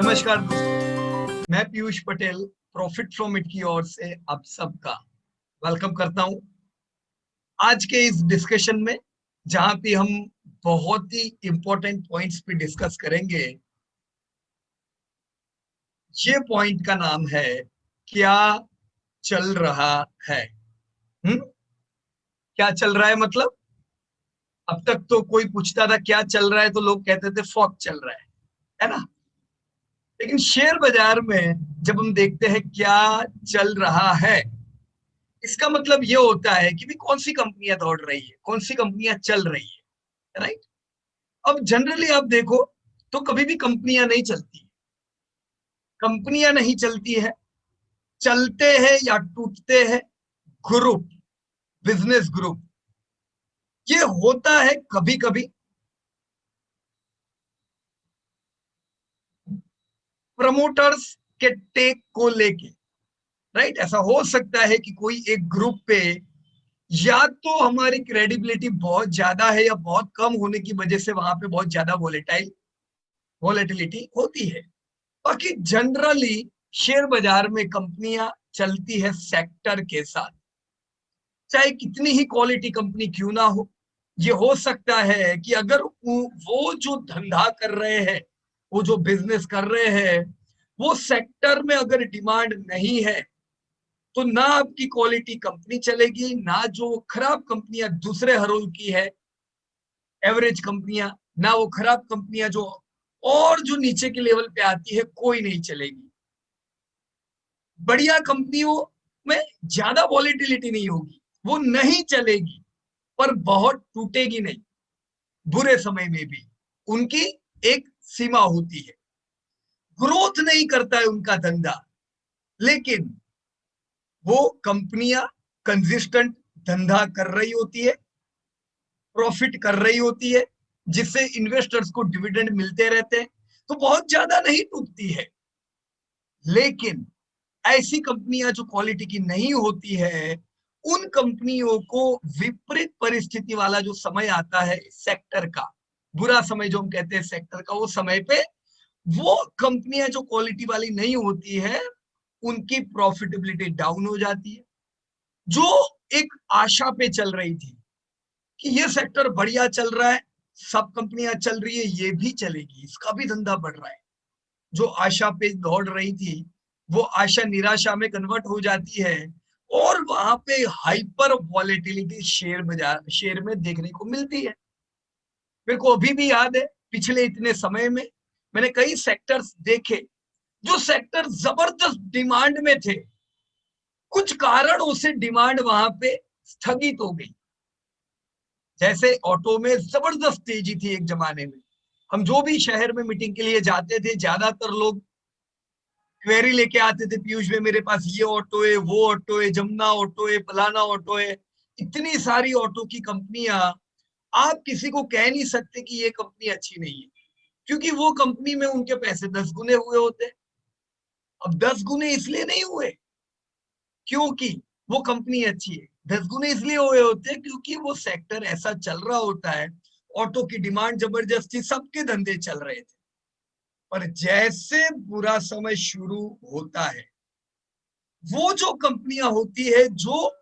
नमस्कार दोस्तों, मैं Piyush Patel profit from it की ओर से आप सबका वेलकम करता हूं। आज के इस डिस्कशन में जहां पे हम बहुत ही इंपॉर्टेंट पॉइंट्स पे डिस्कस करेंगे, ये पॉइंट का नाम है क्या चल रहा है। क्या चल रहा है मतलब अब तक तो कोई पूछता था क्या चल रहा है तो लोग कहते थे फॉग चल रहा है ना। लेकिन शेयर बाजार में जब हम देखते हैं क्या चल रहा है, इसका मतलब ये होता है कि भी कौन सी कंपनियां दौड़ रही है, कौन सी कंपनियां चल रही है, राइट। अब जनरली आप देखो तो कभी भी कंपनियां नहीं चलती, कंपनियां नहीं चलती है, चलते हैं या टूटते हैं ग्रुप, बिजनेस ग्रुप। ये होता है कभी कभी प्रमोटर्स के टेक को लेके, राइट। ऐसा हो सकता है कि कोई एक ग्रुप पे या तो हमारी क्रेडिबिलिटी बहुत ज्यादा है या बहुत कम होने की वजह से वहां पे बहुत ज्यादा वॉलेटिलिटी होती है। बाकी जनरली शेयर बाजार में कंपनियां चलती है सेक्टर के साथ, चाहे कितनी ही क्वालिटी कंपनी क्यों ना हो। ये हो सकता है कि अगर वो जो धंधा कर रहे हैं, वो जो बिजनेस कर रहे हैं, वो सेक्टर में अगर डिमांड नहीं है तो ना आपकी क्वालिटी कंपनी चलेगी, ना जो खराब कंपनियां दूसरे हरोल की है, एवरेज कंपनियां, ना वो खराब कंपनियां जो और जो नीचे के लेवल पे आती है, कोई नहीं चलेगी। बढ़िया कंपनियों में ज्यादा वॉलेटिलिटी नहीं होगी, वो नहीं चलेगी, पर बहुत टूटेगी नहीं। बुरे समय में भी उनकी एक सीमा होती है, ग्रोथ नहीं करता है उनका धंधा, लेकिन वो कंपनियां कंसिस्टेंट धंधा कर रही होती है, प्रॉफिट कर रही होती है, जिससे इन्वेस्टर्स को डिविडेंड मिलते रहते हैं, तो बहुत ज्यादा नहीं टूटती है। लेकिन ऐसी कंपनियां जो क्वालिटी की नहीं होती है, उन कंपनियों को विपरीत परिस्थिति वाला जो समय आता है सेक्टर का, बुरा समय जो हम कहते हैं सेक्टर का, वो समय पे वो कंपनियां जो क्वालिटी वाली नहीं होती है, उनकी प्रॉफिटेबिलिटी डाउन हो जाती है। जो एक आशा पे चल रही थी कि ये सेक्टर बढ़िया चल रहा है, सब कंपनियां चल रही है, ये भी चलेगी, इसका भी धंधा बढ़ रहा है, जो आशा पे दौड़ रही थी वो आशा निराशा में कन्वर्ट हो जाती है, और वहां पे हाइपर वॉलेटिलिटी शेयर में देखने को मिलती है। मेरे को अभी भी याद है, पिछले इतने समय में मैंने कई सेक्टर्स देखे जो सेक्टर जबरदस्त डिमांड में थे, कुछ कारणों से डिमांड वहां पे स्थगित हो गई। जैसे ऑटो में जबरदस्त तेजी थी एक जमाने में, हम जो भी शहर में मीटिंग के लिए जाते थे, ज्यादातर लोग क्वेरी लेके आते थे, पीयूष में मेरे पास ये ऑटो है, वो ऑटो है, जमुना ऑटो है, फलाना ऑटो है। इतनी सारी ऑटो की कंपनियां, आप किसी को कह नहीं सकते कि ये कंपनी अच्छी नहीं है, क्योंकि वो कंपनी में उनके पैसे 10 गुने हुए होते। अब 10 गुने इसलिए नहीं हुए क्योंकि वो कंपनी अच्छी है, 10 गुने इसलिए हुए होते क्योंकि वो सेक्टर ऐसा चल रहा होता है, ऑटो की डिमांड जबरदस्त थी, सबके धंधे चल रहे थे। पर जैसे बुरा समय शुरू होता है, वो जो कंपनियां होती है जो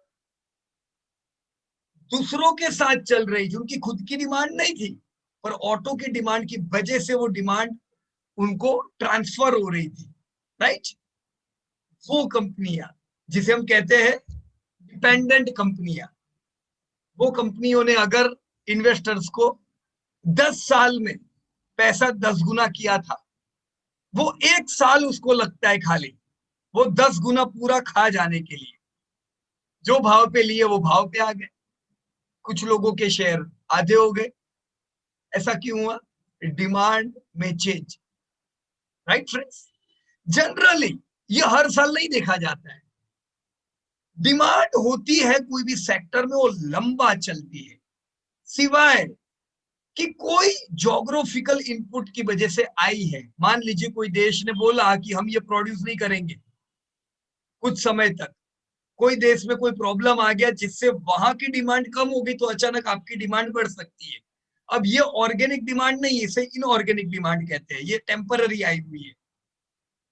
दूसरों के साथ चल रही थी, उनकी खुद की डिमांड नहीं थी, पर ऑटो की डिमांड की वजह से वो डिमांड उनको ट्रांसफर हो रही थी, राइट। वो कंपनियां जिसे हम कहते हैं डिपेंडेंट कंपनियां, वो कंपनियों ने अगर इन्वेस्टर्स को 10 साल में पैसा 10 गुना किया था, वो एक साल उसको लगता है खाली वो 10 गुना पूरा खा जाने के लिए। जो भाव पे लिए वो भाव पे आ गए, कुछ लोगों के शेयर आधे हो गए। ऐसा क्यों हुआ? डिमांड में चेंज, राइट फ्रेंड्स। जनरली ये हर साल नहीं देखा जाता है। डिमांड होती है कोई भी सेक्टर में, वो लंबा चलती है, सिवाय कि कोई जोग्राफिकल इनपुट की वजह से आई है। मान लीजिए कोई देश ने बोला कि हम ये प्रोड्यूस नहीं करेंगे कुछ समय तक, कोई देश में कोई प्रॉब्लम आ गया जिससे वहां की डिमांड कम हो गई, तो अचानक आपकी डिमांड बढ़ सकती है। अब ये ऑर्गेनिक डिमांड नहीं है, इसे इनऑर्गेनिक डिमांड कहते हैं, ये टेम्पररी आई हुई है।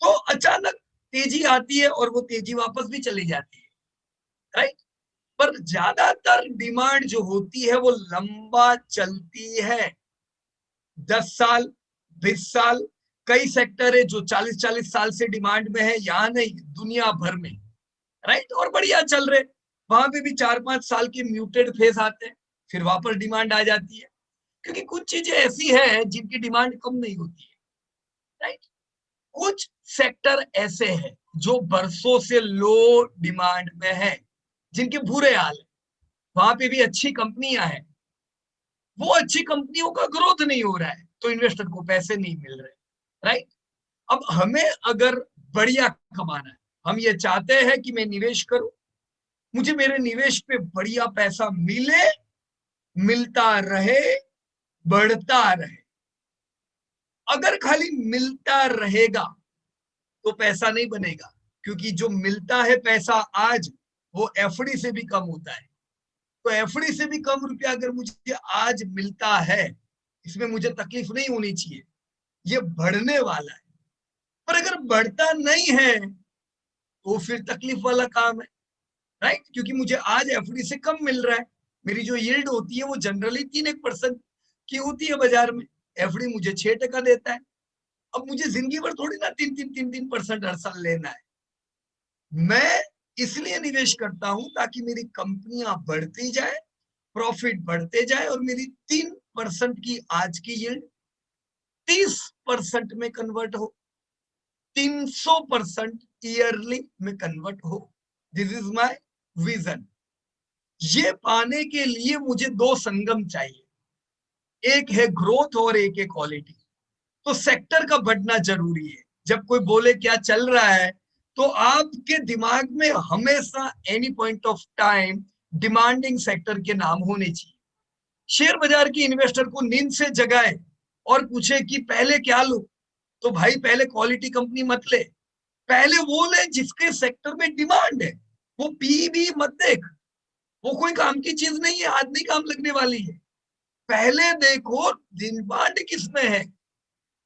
तो अचानक तेजी आती है और वो तेजी वापस भी चली जाती है, राइट। पर ज्यादातर डिमांड जो होती है वो लंबा चलती है, 10 साल, 20 साल। कई सेक्टर है जो 40-40 साल से डिमांड में है, यहाँ नहीं, दुनिया भर में, राइट। और बढ़िया चल रहे, वहां पे भी 4-5 साल के म्यूटेड फेज आते हैं, फिर वापस डिमांड आ जाती है, क्योंकि कुछ चीजें ऐसी है जिनकी डिमांड कम नहीं होती है, राइट। कुछ सेक्टर ऐसे हैं जो बरसों से लो डिमांड में है, जिनके बुरे हाल है, वहां पे भी अच्छी कंपनियां हैं, वो अच्छी कंपनियों का ग्रोथ नहीं हो रहा है, तो इन्वेस्टर को पैसे नहीं मिल रहे, राइट। अब हमें अगर बढ़िया कमाना है, हम ये चाहते हैं कि मैं निवेश करूं, मुझे मेरे निवेश पे बढ़िया पैसा मिले, मिलता रहे, बढ़ता रहे। अगर खाली मिलता रहेगा तो पैसा नहीं बनेगा, क्योंकि जो मिलता है पैसा आज, वो एफडी से भी कम होता है। तो एफडी से भी कम रुपया अगर मुझे आज मिलता है, इसमें मुझे तकलीफ नहीं होनी चाहिए, ये बढ़ने वाला है। पर अगर बढ़ता नहीं है तो फिर तकलीफ वाला काम है, राइट। क्योंकि मुझे आज एफडी से कम मिल रहा है, मेरी जो यील्ड होती है वो जनरली 3-1% की होती है बाजार में, एफडी मुझे 6% देता है। अब मुझे जिंदगी भर थोड़ी ना 3-3% हर साल लेना है। मैं इसलिए निवेश करता हूं ताकि मेरी कंपनियां बढ़ती जाए, प्रॉफिट बढ़ते जाए, और मेरी 3% की आज की यील्ड 30% में कन्वर्ट हो, 300% ईयरली में कन्वर्ट हो। This is my vision. ये पाने के लिए मुझे दो संगम चाहिए, एक है ग्रोथ और एक है क्वालिटी। तो सेक्टर का बढ़ना जरूरी है। जब कोई बोले क्या चल रहा है, तो आपके दिमाग में हमेशा any point of time demanding sector के नाम होने चाहिए। शेयर बाजार की इन्वेस्टर को नींद से जगाए और पूछे कि पहले क्या लो, तो भाई पहले क्वालिटी कंपनी मत ले, पहले वो ले जिसके सेक्टर में डिमांड है। वो पी भी मत देख, वो कोई काम की चीज नहीं है, आज नहीं काम लगने वाली है। पहले देखो डिमांड किसमें है।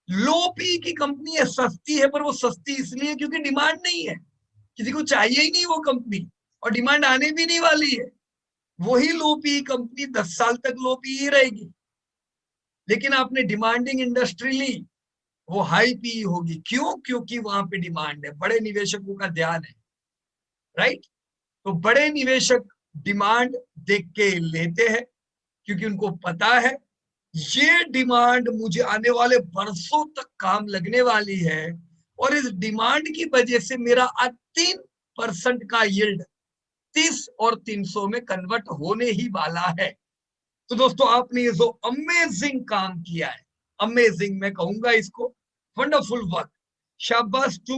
लो पी की कंपनी है, सस्ती है, पर वो सस्ती इसलिए क्योंकि डिमांड नहीं है, किसी को चाहिए ही नहीं वो कंपनी, और डिमांड आने भी नहीं वाली है। वही लो पी कंपनी 10 साल तक लो पी ही रहेगी। लेकिन आपने डिमांडिंग इंडस्ट्री ली, वो हाई पी होगी। क्यों? क्योंकि वहां पे डिमांड है, बड़े निवेशकों का ध्यान है, राइट। तो बड़े निवेशक डिमांड देख के लेते हैं, क्योंकि उनको पता है ये डिमांड मुझे आने वाले बरसों तक काम लगने वाली है, और इस डिमांड की वजह से मेरा आज 3% का यील्ड 30 और 300 में कन्वर्ट होने ही वाला है। तो दोस्तों, आपने ये जो अमेजिंग काम किया है, अमेजिंग मैं कहूंगा इसको, वंडरफुल वर्क, शाबाश to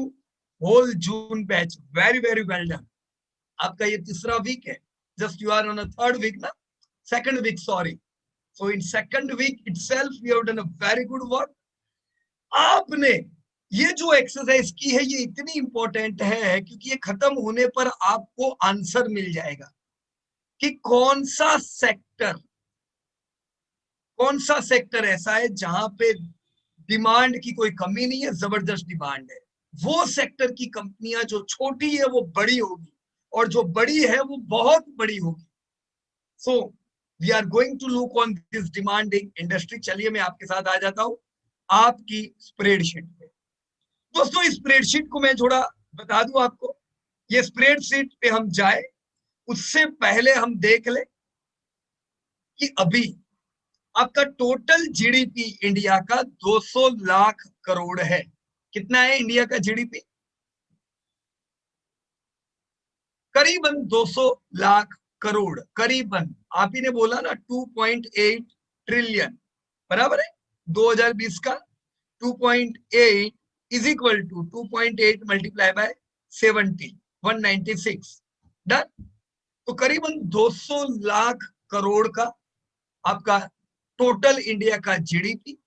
whole June batch, very very well done. आपका ये तीसरा वीक है, just you are on a third week ना, second week, sorry. So in second week itself we have done a very good work. आपने ये जो exercise की है ये इतनी इंपॉर्टेंट है, क्योंकि ये खत्म होने पर आपको आंसर मिल जाएगा कि कौन सा सेक्टर ऐसा है जहां पे डिमांड की कोई कमी नहीं है, जबरदस्त डिमांड है। वो सेक्टर की कंपनियां जो छोटी है वो बड़ी होगी, और जो बड़ी है वो बहुत बड़ी होगी। So we are going to look on this demanding industry. चलिए मैं आपके साथ आ जाता हूं आपकी स्प्रेडशीट पे। दोस्तों, इस स्प्रेडशीट को मैं थोड़ा बता दूं आपको। ये स्प्रेडशीट पे हम जाए उससे पहले हम देख ले कि अभी आपका टोटल जीडीपी इंडिया का 200 लाख करोड़ है। कितना है इंडिया का जीडीपी? करीबन 200 लाख करोड़, करीबन। आप ही ने बोला ना 2.8 ट्रिलियन, बराबर है। 2020 का 2.8 is equal to 2.8 multiply by 70, 196, done. तो करीबन 200 लाख करोड़ का आपका टोटल इंडिया का जीडीपी।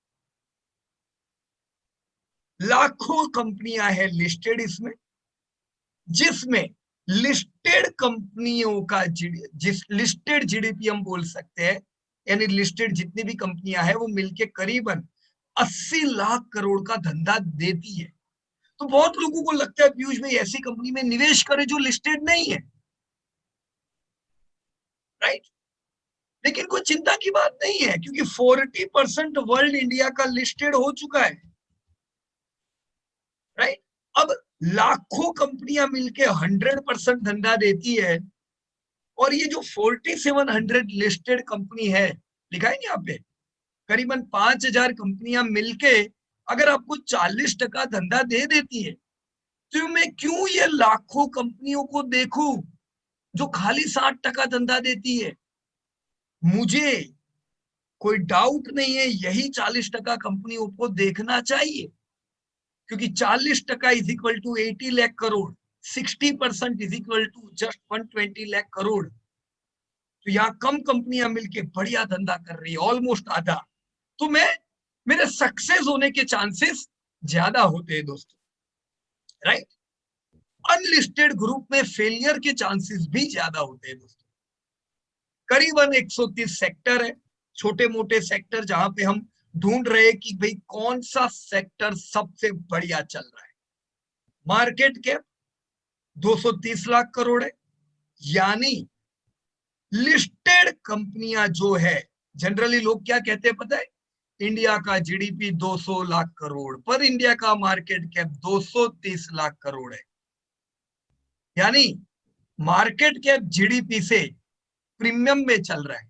लाखों कंपनियां हैं लिस्टेड इसमें, जिसमें लिस्टेड कंपनियों का जिस लिस्टेड जीडीपी हम बोल सकते हैं, यानी लिस्टेड जितनी भी कंपनियां हैं वो मिलके करीबन 80 लाख करोड़ का धंधा देती है। तो बहुत लोगों को लगता है पीयूष भाई ऐसी कंपनी में निवेश करें जो लिस्टेड नहीं है, राइट। लेकिन कोई चिंता की बात नहीं है, क्योंकि 40% वर्ल्ड इंडिया का लिस्टेड हो चुका है, राइट। अब लाखों कंपनियां मिलके 100% धंधा देती है, और ये जो 4700 लिस्टेड कंपनी है, लिखा है यहाँ पे, करीबन 5000 कंपनियां मिलके अगर आपको 40% धंधा दे देती है, तो मैं क्यों ये लाखों कंपनियों को देखूं जो खाली 60% धंधा देती है। मुझे कोई डाउट नहीं है, यही 40% कंपनियों को देखना चाहिए, क्योंकि 40% is equal to 80 lakh crore, 60% is equal to just 120 lakh crore. तो यहाँ कम कंपनियां मिलके बढ़िया धंधा कर रही है, ऑलमोस्ट आधा। तो मेरे सक्सेस होने के चांसेस ज्यादा होते हैं दोस्तों, राइट। अनलिस्टेड ग्रुप में फेलियर के चांसेस भी ज्यादा होते हैं दोस्तों। करीबन 130 सेक्टर है, छोटे मोटे सेक्टर, जहां पे हम ढूंढ रहे हैं कि भाई कौन सा सेक्टर सबसे बढ़िया चल रहा है। मार्केट कैप 230 लाख करोड़ है, यानी लिस्टेड कंपनियां जो है, जनरली लोग क्या कहते हैं पता है, इंडिया का जीडीपी 200 लाख करोड़, पर इंडिया का मार्केट कैप 230 लाख करोड़ है, यानी मार्केट कैप जीडीपी से प्रीमियम में चल रहा है।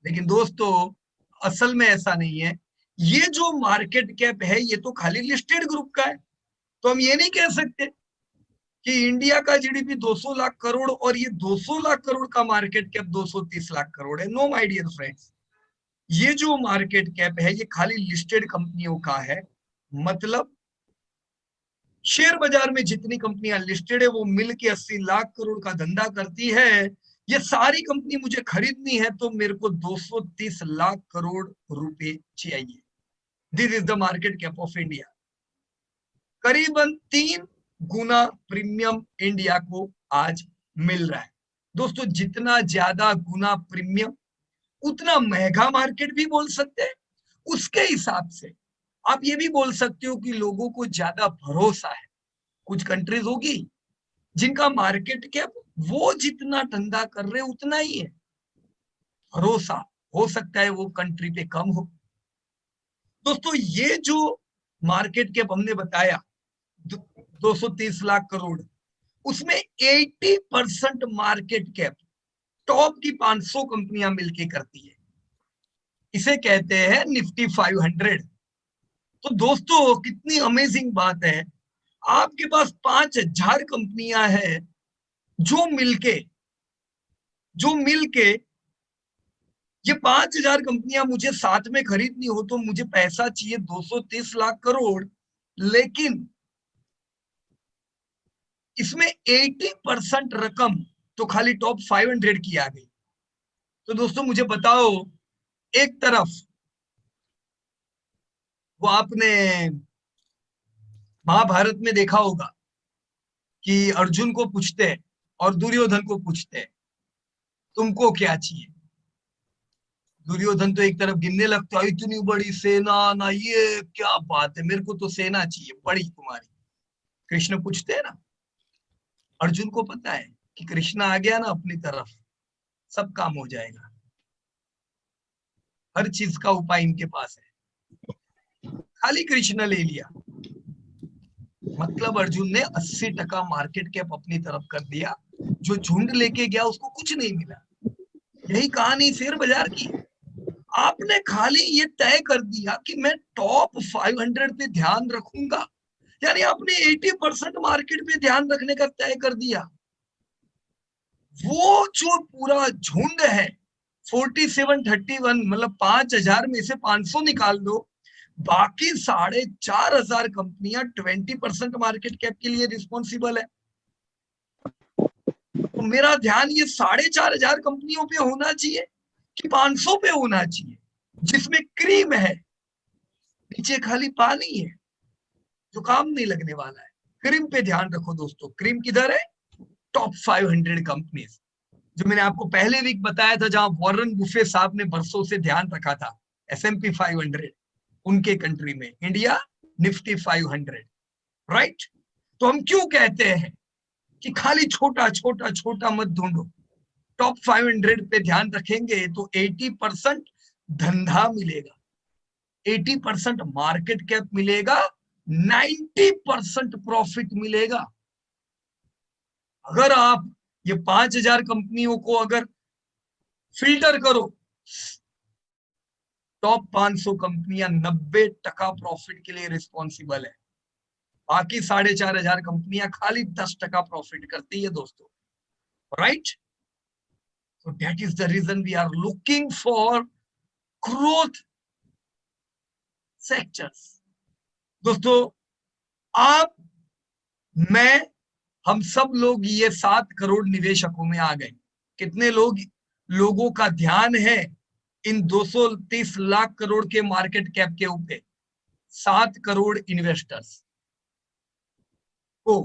लेकिन दोस्तों असल में ऐसा नहीं है, ये जो मार्केट कैप है ये तो खाली लिस्टेड ग्रुप का है। तो हम ये नहीं कह सकते कि इंडिया का जीडीपी 200 लाख करोड़ और ये 200 लाख करोड़ का मार्केट कैप 230 लाख करोड़ है। नो माय डियर फ्रेंड्स, ये जो मार्केट कैप है ये खाली लिस्टेड कंपनियों का है। मतलब शेयर बाजार में जितनी कंपनियां लिस्टेड है वो मिलके 80 लाख करोड़ का धंधा करती है। ये सारी कंपनी मुझे खरीदनी है तो मेरे को 230 लाख करोड़ रुपए चाहिए। This is the market cap of India. करीबन 3 गुना प्रीमियम इंडिया को आज मिल रहा है। दोस्तों जितना ज्यादा गुना प्रीमियम उतना महंगा मार्केट भी बोल सकते हैं। उसके हिसाब से आप ये भी बोल सकते हो कि लोगों को ज्यादा भरोसा है। कुछ कंट्रीज होगी जिनका मार्केट कैप वो जितना धंधा कर रहे उतना ही है, भरोसा हो सकता है वो कंट्री पे कम हो। दोस्तों ये जो मार्केट कैप हमने बताया 230 लाख करोड़, उसमें 80% मार्केट कैप टॉप की 500 कंपनियां मिलके करती है। इसे कहते हैं निफ्टी 500। तो दोस्तों कितनी अमेजिंग बात है, आपके पास 5000 कंपनियां हैं जो मिलके ये 5000 कंपनियां मुझे साथ में खरीदनी हो तो मुझे पैसा चाहिए 230 लाख करोड़, लेकिन इसमें 80% रकम तो खाली टॉप 500 की आ गई। तो दोस्तों मुझे बताओ, एक तरफ वो आपने महाभारत में देखा होगा कि अर्जुन को पूछते हैं और दुर्योधन को पूछते हैं तुमको क्या चाहिए। दुर्योधन तो एक तरफ गिनने लगता है, इतनी बड़ी सेना ना, ये क्या बात है, मेरे को तो सेना चाहिए बड़ी तुम्हारी। कृष्ण पूछते हैं ना, अर्जुन को पता है कि कृष्ण आ गया ना अपनी तरफ सब काम हो जाएगा, हर चीज का उपाय इनके पास है। खाली कृष्ण ले लिया, मतलब अर्जुन ने 80% मार्केट कैप अपनी तरफ कर दिया। जो झुंड लेके गया उसको कुछ नहीं मिला। यही कहानी शेयर बाजार की। आपने खाली ये तय कर दिया कि मैं टॉप 500 पे ध्यान रखूंगा, यानी आपने 80% मार्केट पे ध्यान रखने का तय कर दिया। वो जो पूरा झुंड है 4731, मतलब 5000 में से 500 निकाल दो, बाकी 4500 कंपनियां 20% मार्केट कैप के लिए रिस्पॉन्सिबल है। तो मेरा ध्यान ये 4500 कंपनियों पे होना चाहिए कि 500 पे होना चाहिए, जिसमें क्रीम है, नीचे खाली पानी है जो काम नहीं लगने वाला है। क्रीम पे ध्यान रखो दोस्तों। क्रीम किधर है? टॉप 500 कंपनीज, जो मैंने आपको पहले वीक बताया था, जहां वॉरेन बुफे साहब ने बरसों से ध्यान रखा था। S&P 500 उनके कंट्री में, इंडिया निफ्टी 500। राइट। तो हम क्यों कहते हैं कि खाली छोटा छोटा छोटा मत ढूंढो, टॉप 500 पे ध्यान रखेंगे तो 80% धंधा मिलेगा, 80% मार्केट कैप मिलेगा, 90% प्रॉफिट मिलेगा। अगर आप ये 5000 कंपनियों को अगर फिल्टर करो, टॉप 500 कंपनियां 90% प्रॉफिट के लिए रिस्पॉन्सिबल है, बाकी 4500 कंपनियां खाली 10% प्रॉफिट करती है दोस्तों, right. So that is the reason we are looking for growth sectors. दोस्तों आप, मैं, हम सब लोग ये 7 करोड़ निवेशकों में आ गए। कितने लोगों का ध्यान है इन 230 लाख करोड़ के मार्केट कैप के ऊपर? 7 करोड़ इन्वेस्टर्स को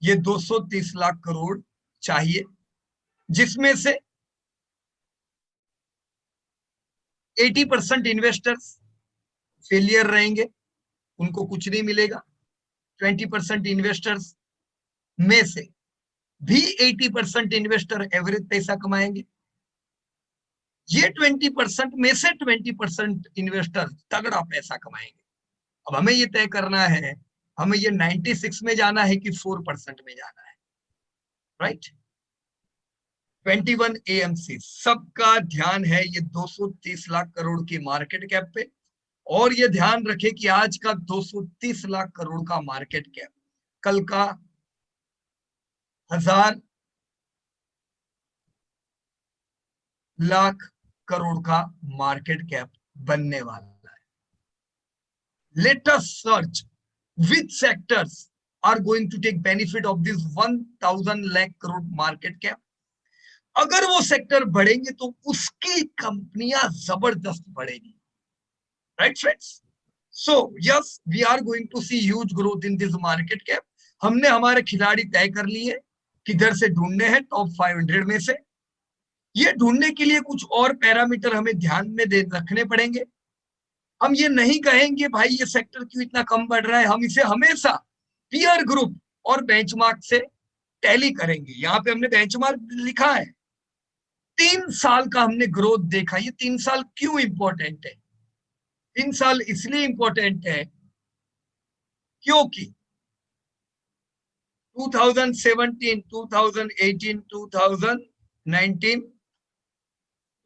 ये 230 लाख करोड़ चाहिए, जिसमें से 80% इन्वेस्टर्स फेलियर रहेंगे, उनको कुछ नहीं मिलेगा। 20% इन्वेस्टर्स में से भी 80% इन्वेस्टर एवरेज पैसा कमाएंगे। ये 20% में से 20% इन्वेस्टर तगड़ा पैसा कमाएंगे। अब हमें ये तय करना है, हमें ये 96 में जाना है कि 4% में जाना है, राइट। 21 AMC सबका ध्यान है ये 230 लाख करोड़ की मार्केट कैप पे, और ये ध्यान रखे कि आज का 230 लाख करोड़ का मार्केट कैप कल का 1000 लाख करोड़ का मार्केट कैप बनने वाला है। Let us search which sectors are going to take benefit of this 1000 lakh crore market cap। अगर वो सेक्टर बढ़ेंगे तो उसकी कंपनियां जबरदस्त बढ़ेगी, right friends. So yes, we are going to see huge growth in this market cap. हमने हमारे खिलाड़ी तय कर लिए किधर से ढूंढने हैं, टॉप 500 में से। ये ढूंढने के लिए कुछ और पैरामीटर हमें ध्यान में रखने पड़ेंगे। हम ये नहीं कहेंगे भाई ये सेक्टर क्यों इतना कम बढ़ रहा है, हम इसे हमेशा पीयर ग्रुप और बेंचमार्क से टैली करेंगे। यहाँ पे हमने बेंचमार्क लिखा है, 3 साल का हमने ग्रोथ देखा। ये 3 साल क्यों इंपॉर्टेंट है? 3 साल इसलिए इंपॉर्टेंट है क्योंकि 2017, 2018, 2019,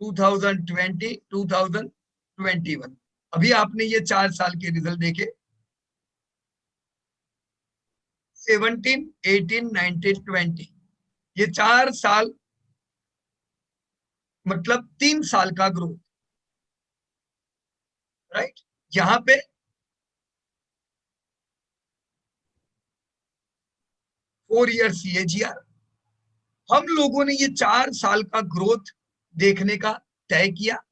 2020, 2021, अभी आपने ये 4 साल के रिजल्ट देखे, 17, 18, 19, 20, ये 4 साल मतलब 3 साल का ग्रोथ, राइट। यहां पे 4 ईयर CAGR, हम लोगों ने ये 4 साल का ग्रोथ देखने का तय किया।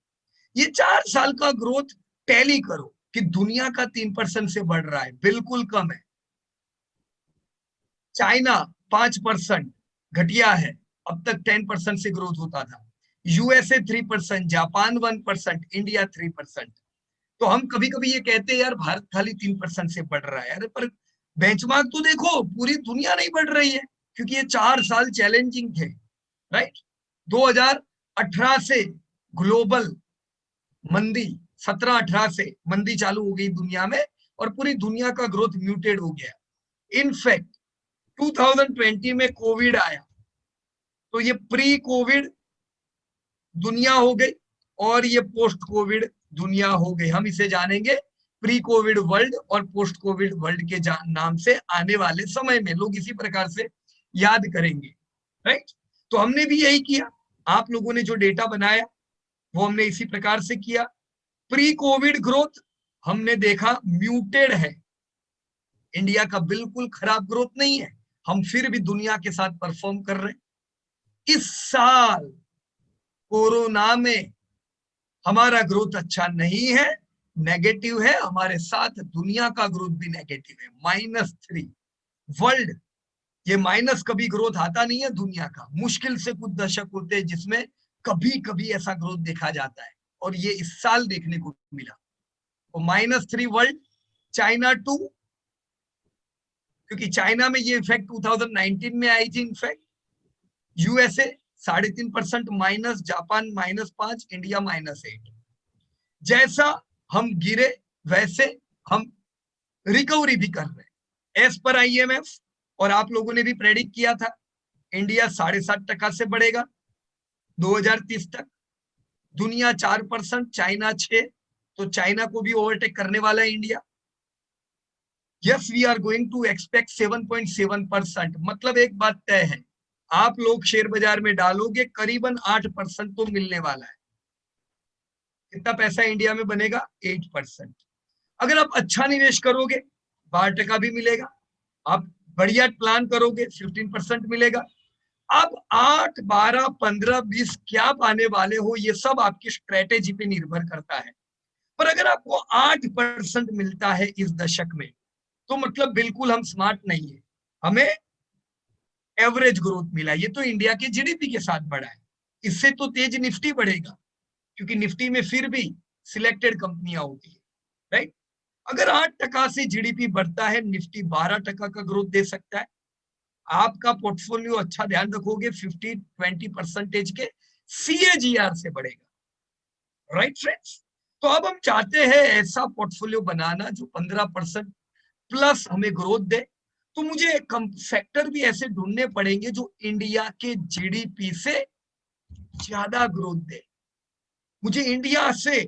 ये 4 साल का ग्रोथ टैली करो कि दुनिया का 3% से बढ़ रहा है, बिल्कुल कम है। चाइना 5% घटिया है, अब तक 10% से ग्रोथ होता था। USA 3%, Japan 1%, India 3%। तो हम कभी कभी ये कहते हैं यार भारत खाली 3% से बढ़ रहा है, अरे पर बेंचमार्क तो देखो, पूरी दुनिया नहीं बढ़ रही है, क्योंकि ये 4 साल चैलेंजिंग थे, राइट। 2018 से ग्लोबल मंदी, 17-18 से मंदी चालू हो गई दुनिया में, और पूरी दुनिया का ग्रोथ म्यूटेड हो गया। इनफैक्ट 2020 में कोविड आया, तो ये प्री कोविड दुनिया हो गई और ये पोस्ट कोविड दुनिया हो गई। हम इसे जानेंगे प्री कोविड वर्ल्ड और पोस्ट कोविड वर्ल्ड के नाम से आने वाले समय में लोग इसी प्रकार से याद करेंगे, राइट। तो हमने भी यही किया, आप लोगों ने जो डेटा बनाया वो हमने इसी प्रकार से किया। प्री कोविड ग्रोथ हमने देखा म्यूटेड है, इंडिया का बिल्कुल खराब ग्रोथ नहीं है, हम फिर भी दुनिया के साथ परफॉर्म कर रहे हैं। इस साल कोरोना में हमारा ग्रोथ अच्छा नहीं है, नेगेटिव है, हमारे साथ दुनिया का ग्रोथ भी नेगेटिव है, -3 वर्ल्ड। ये माइनस कभी ग्रोथ आता नहीं है दुनिया का, मुश्किल से कुछ दशक होते हैं जिसमें कभी कभी ऐसा ग्रोथ देखा जाता है, और ये इस साल देखने को मिला। तो -3 वर्ल्ड, चाइना 2, क्योंकि चाइना में ये इफेक्ट 2019 में आई थी in fact. USA 3.5% minus, Japan -5, India -8। जैसा हम गिरे वैसे हम रिकवरी भी कर रहे हैं एज पर IMF। और आप लोगों ने भी प्रेडिक्ट किया था इंडिया 7.5% से बढ़ेगा 2030 तक, दुनिया 4%, चाइना 6%, तो चाइना को भी ओवरटेक करने वाला है India. Yes, we are going to expect 7.7%। मतलब एक बात तय है, आप लोग शेयर बाजार में डालोगे करीबन 8% तो मिलने वाला है। कितना पैसा इंडिया में बनेगा? 8%। अगर आप अच्छा निवेश करोगे 12% भी मिलेगा, आप बढ़िया प्लान करोगे 15% मिलेगा। अब 8, 12, 15, 20 क्या पाने वाले हो ये सब आपकी स्ट्रेटेजी पे निर्भर करता है। पर अगर आपको 8% मिलता है इस दशक में, तो मतलब बिल्कुल हम स्मार्ट नहीं है, हमें एवरेज ग्रोथ मिला। ये तो इंडिया के जीडीपी के साथ बढ़ा है, इससे तो तेज निफ्टी बढ़ेगा, क्योंकि निफ्टी में फिर भी सिलेक्टेड कंपनियां होती है, राइट। अगर 8% से जीडीपी बढ़ता है, निफ्टी 12% का ग्रोथ दे सकता है। आपका पोर्टफोलियो अच्छा ध्यान रखोगे 50-20% के CAGR से बढ़ेगा, राइट फ्रेंड्स। तो अब हम चाहते हैं ऐसा पोर्टफोलियो बनाना जो 15% प्लस हमें ग्रोथ दे। तो मुझे सेक्टर भी ऐसे ढूंढने पड़ेंगे जो इंडिया के जीडीपी से ज्यादा ग्रोथ दे। मुझे इंडिया से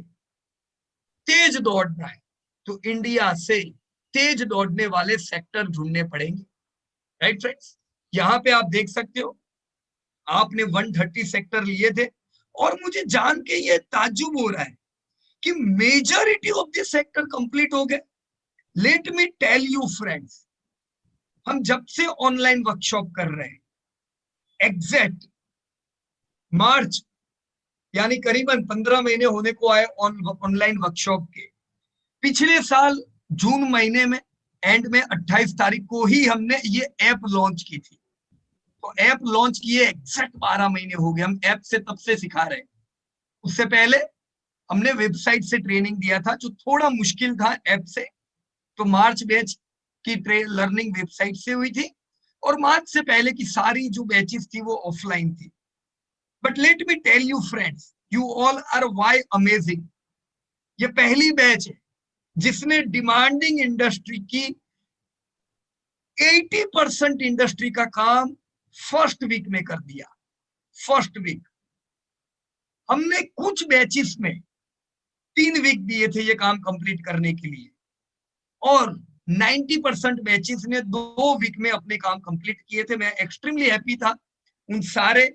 तेज दौड़ना है, तो इंडिया से तेज दौड़ने वाले सेक्टर ढूंढने पड़ेंगे, राइट फ्रेंड्स। यहां पे आप देख सकते हो, आपने 130 सेक्टर लिए थे, और मुझे जान के ये ताज्जुब हो रहा है कि majority of the sector complete हो गए। Let me tell you friends, हम जब से ऑनलाइन वर्कशॉप कर रहे हैं, एग्जैक्ट मार्च, यानी करीबन 15 महीने होने को आए ऑनलाइन वर्कशॉप के। पिछले साल जून महीने में एंड में 28 तारीख को ही हमने ये ऐप लॉन्च की थी। तो ऐप लॉन्च किए एग्जैक्ट 12 महीने हो गए, हम ऐप से तब से सिखा रहे हैं। उससे पहले हमने वेबसाइट से ट्रेनिंग दिया था, जो थोड़ा मुश्किल था ऐप से। तो मार्च बैच की लर्निंग वेबसाइट से हुई थी, और मार्च से पहले की सारी जो बैचेस थी वो ऑफलाइन थी। But let me tell you friends, you all are why amazing. ये पहली बैच है जिसने डिमांडिंग इंडस्ट्री की 80% इंडस्ट्री का काम फर्स्ट वीक में कर दिया। फर्स्ट वीक हमने कुछ बैचेस में 3 वीक दिए थे ये काम कंप्लीट करने के लिए, और 90% बैचेस ने 2 वीक में अपने काम कंप्लीट किए थे। मैं एक्सट्रीमली हैप्पी था उन सारे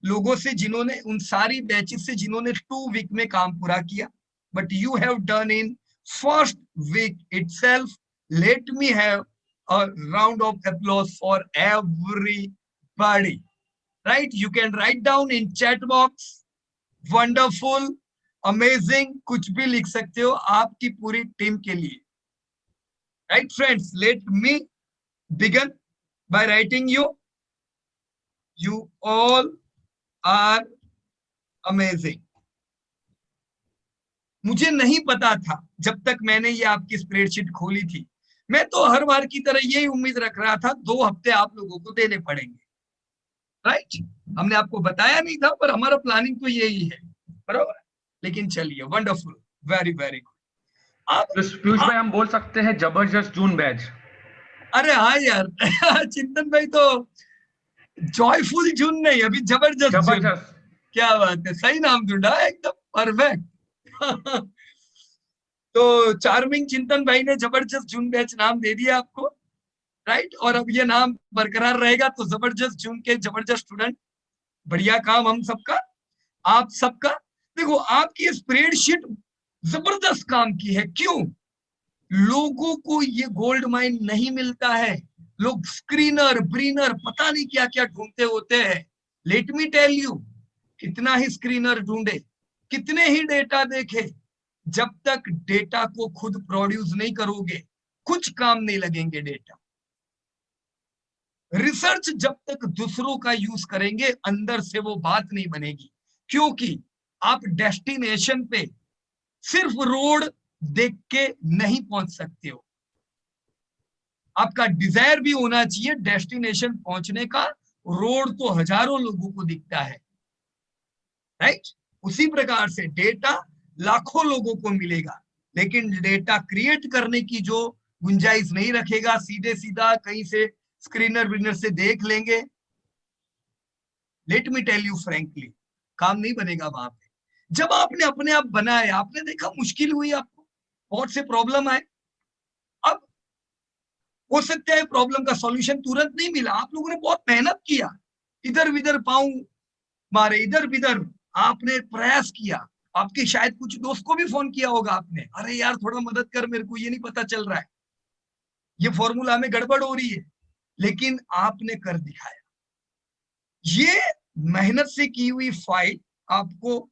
लोगों से जिन्होंने, उन सारी बैचेस से जिन्होंने 2 वीक में काम पूरा किया। But you have done in first week itself. Let me have a round of applause for everybody. Right? You can write down in chat box wonderful, amazing, कुछ भी लिख सकते हो आपकी पूरी टीम के लिए। Right friends, let me begin by writing you all are amazing. मुझे नहीं पता था जब तक मैंने ये आपकी स्प्रेडशीट खोली थी, मैं तो हर बार की तरह यही उम्मीद रख रहा था 2 हफ्ते आप लोगों को देने पड़ेंगे, राइट। हमने आपको बताया नहीं था, पर हमारा प्लानिंग तो यही है, बराबर। लेकिन चलिए, वंडरफुल, वेरी वेरी गुड। अब पीयूष भाई, हम बोल सकते हैं जबरदस्त जून बैच। अरे हाँ यार चिंतन भाई तो जॉयफुल जून नहीं, अभी जबरदस्त जून। जबरदस्त। क्या बात है, सही नाम ढूंढा, एकदम परफेक्ट तो चार्मिंग चिंतन भाई ने जबरदस्त जून बैच नाम दे दिया आपको, राइट। और अब ये नाम बरकरार रहेगा, तो जबरदस्त जून के जबरदस्त स्टूडेंट। बढ़िया काम हम सबका, आप सबका। देखो, आपकी स्प्रेडशीट जबरदस्त काम की है। क्यों? लोगों को ये गोल्ड माइन नहीं मिलता है। लोग स्क्रीनर ब्रीनर पता नहीं क्या क्या ढूंढते होते हैं। लेट मी टेल यू, कितना ही स्क्रीनर ढूंढे, कितने ही डेटा देखे, जब तक डेटा को खुद प्रोड्यूस नहीं करोगे कुछ काम नहीं लगेंगे डेटा। रिसर्च जब तक दूसरों का यूज करेंगे अंदर से वो बात नहीं बनेगी, क्योंकि आप डेस्टिनेशन पे सिर्फ रोड देख के नहीं पहुंच सकते हो। आपका डिजायर भी होना चाहिए डेस्टिनेशन पहुंचने का। रोड तो हजारों लोगों को दिखता है, राइट। उसी प्रकार से डेटा लाखों लोगों को मिलेगा, लेकिन डेटा क्रिएट करने की जो गुंजाइश नहीं रखेगा, सीधे सीधा कहीं से स्क्रीनर विनर से देख लेंगे, let me tell you frankly, काम नहीं बनेगा वहां पे। जब आपने अपने आप बनाया, आपने देखा मुश्किल हुई, आपको बहुत से प्रॉब्लम आए। अब हो सकता है प्रॉब्लम का सॉल्यूशन तुरंत नहीं मिला, आप लोगों ने बहुत मेहनत किया, इधर विधर पाऊं मारे, इधर विधर आपने प्रयास किया। आपके शायद कुछ दोस्त को भी फोन किया होगा आपने, अरे यार थोड़ा मदद कर, मेरे को ये नहीं पता चल रहा है, ये फॉर्मूला में गड़बड़ हो रही है, लेकिन आपने कर दिखाया। ये मेहनत से की हुई फाइल आपको,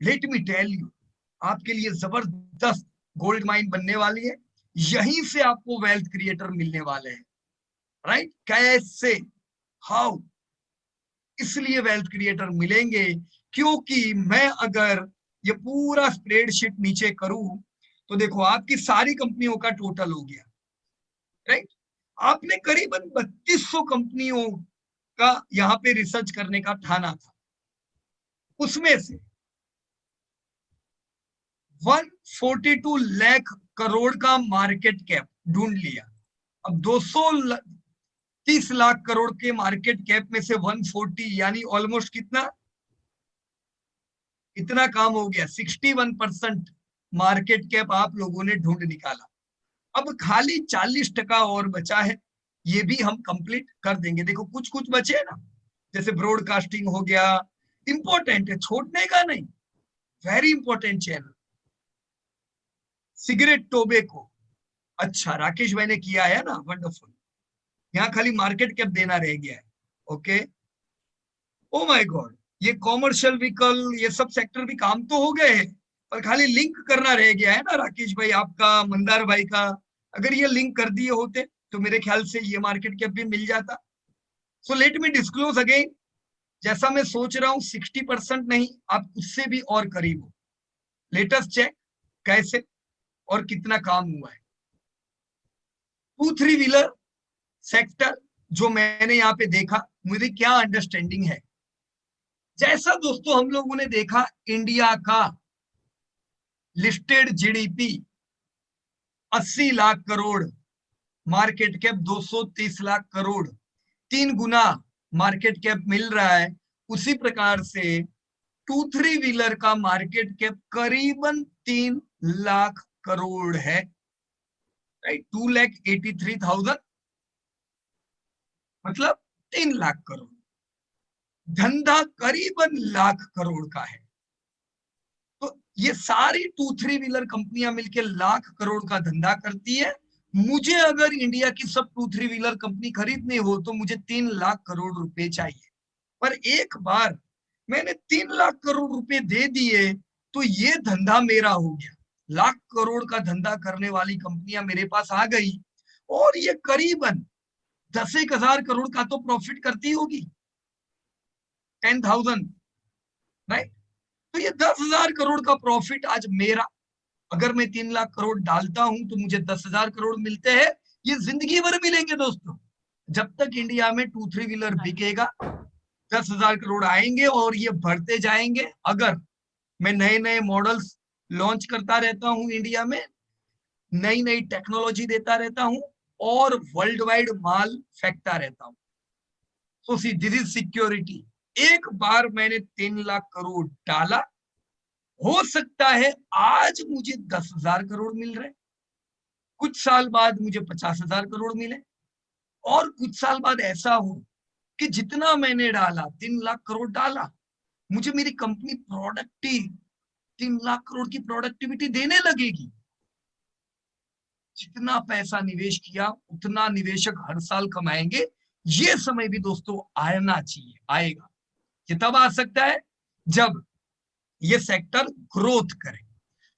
लेट मी टेल यू, आपके लिए जबरदस्त गोल्ड माइन बनने वाली है। यहीं से आपको वेल्थ क्रिएटर मिलने वाले हैं, राइट। कैसे, हाउ, इसलिए वेल्थ क्रिएटर मिलेंगे क्योंकि मैं अगर ये पूरा स्प्रेडशीट नीचे करूं तो देखो आपकी सारी कंपनियों का टोटल हो गया, राइट। आपने करीबन 3200 कंपनियों का यहां पे रिसर्च करने का ठाना था, उसमें से 142 लाख करोड़ का मार्केट कैप ढूंढ लिया। अब 230 लाख करोड़ के मार्केट कैप में से 140 यानी ऑलमोस्ट कितना, इतना काम हो गया। 61% मार्केट कैप आप लोगों ने ढूंढ निकाला। अब खाली 40% और बचा है, ये भी हम कंप्लीट कर देंगे। देखो कुछ कुछ बचे है ना, जैसे ब्रॉडकास्टिंग हो गया, इंपॉर्टेंट है, छोड़ने का नहीं, very important channel. Cigarette tobacco, अच्छा राकेश भाई ने किया है ना, वंडरफुल। यहाँ खाली मार्केट कैप देना रह गया है, ओके। ओ माय गॉड, ये कॉमर्शियल व्हीकल, ये सब सेक्टर भी काम तो हो गए हैं, पर खाली लिंक करना रह गया है ना राकेश भाई आपका, मंदार भाई का। अगर ये लिंक कर दिए होते तो मेरे ख्याल से ये मार्केट कैप भी मिल जाता। So let me disclose again, जैसा मैं सोच रहा हूँ 60% नहीं, आप उससे भी और करीब हो। लेटेस्ट चेक कैसे और कितना काम हुआ है। 2-3 व्हीलर सेक्टर जो मैंने यहाँ पे देखा, मुझे क्या अंडरस्टैंडिंग है, जैसा दोस्तों हम लोगों ने देखा इंडिया का listed GDP 80 lakh crore, market cap 230 lakh crore, 3 गुना मार्केट कैप मिल रहा है। उसी प्रकार से 2-3 व्हीलर का मार्केट कैप करीबन 3 लाख करोड़ है, राइट। 2,83,000 मतलब 3 लाख करोड़। धंधा करीबन लाख करोड़ का है। तो ये सारी 2-3 व्हीलर कंपनियां मिलकर लाख करोड़ का धंधा करती है। मुझे अगर इंडिया की सब 2-3 व्हीलर कंपनी खरीदनी हो तो मुझे 3 लाख करोड़ रुपए चाहिए। पर एक बार मैंने 3 लाख करोड़ रुपए दे दिए तो ये धंधा मेरा हो गया। लाख करोड़ का धंधा करने वाली कंपनियां मेरे पास आ गई और ये करीबन 10,000 करोड़ का तो प्रॉफिट करती होगी, 10,000, राइट। तो ये 10,000 करोड़ का प्रॉफिट आज मेरा। अगर मैं 3 लाख करोड़ डालता हूं तो मुझे 10,000 करोड़ मिलते हैं। ये जिंदगी भर मिलेंगे दोस्तों, जब तक इंडिया में 2-3 व्हीलर बिकेगा 10,000 करोड़ आएंगे और ये बढ़ते जाएंगे। अगर मैं नए नए मॉडल्स लॉन्च करता रहता हूं इंडिया में, नई नई टेक्नोलॉजी देता रहता हूं और वर्ल्ड वाइड माल फेंकता रहता हूं, तो सी दिस इज सिक्योरिटी। एक बार मैंने 3 लाख करोड़ डाला, हो सकता है आज मुझे 10,000 करोड़ मिल रहे, कुछ साल बाद मुझे 50,000 करोड़ मिले, और कुछ साल बाद ऐसा हो कि जितना मैंने डाला 3 लाख करोड़ डाला, मुझे मेरी कंपनी प्रोडक्टिव 3 लाख करोड़ की प्रोडक्टिविटी देने लगेगी। जितना पैसा निवेश किया उतना निवेशक हर साल कमाएंगे। ये समय भी दोस्तों आना चाहिए, आएगा। ये तब आ सकता है जब ये सेक्टर ग्रोथ करे।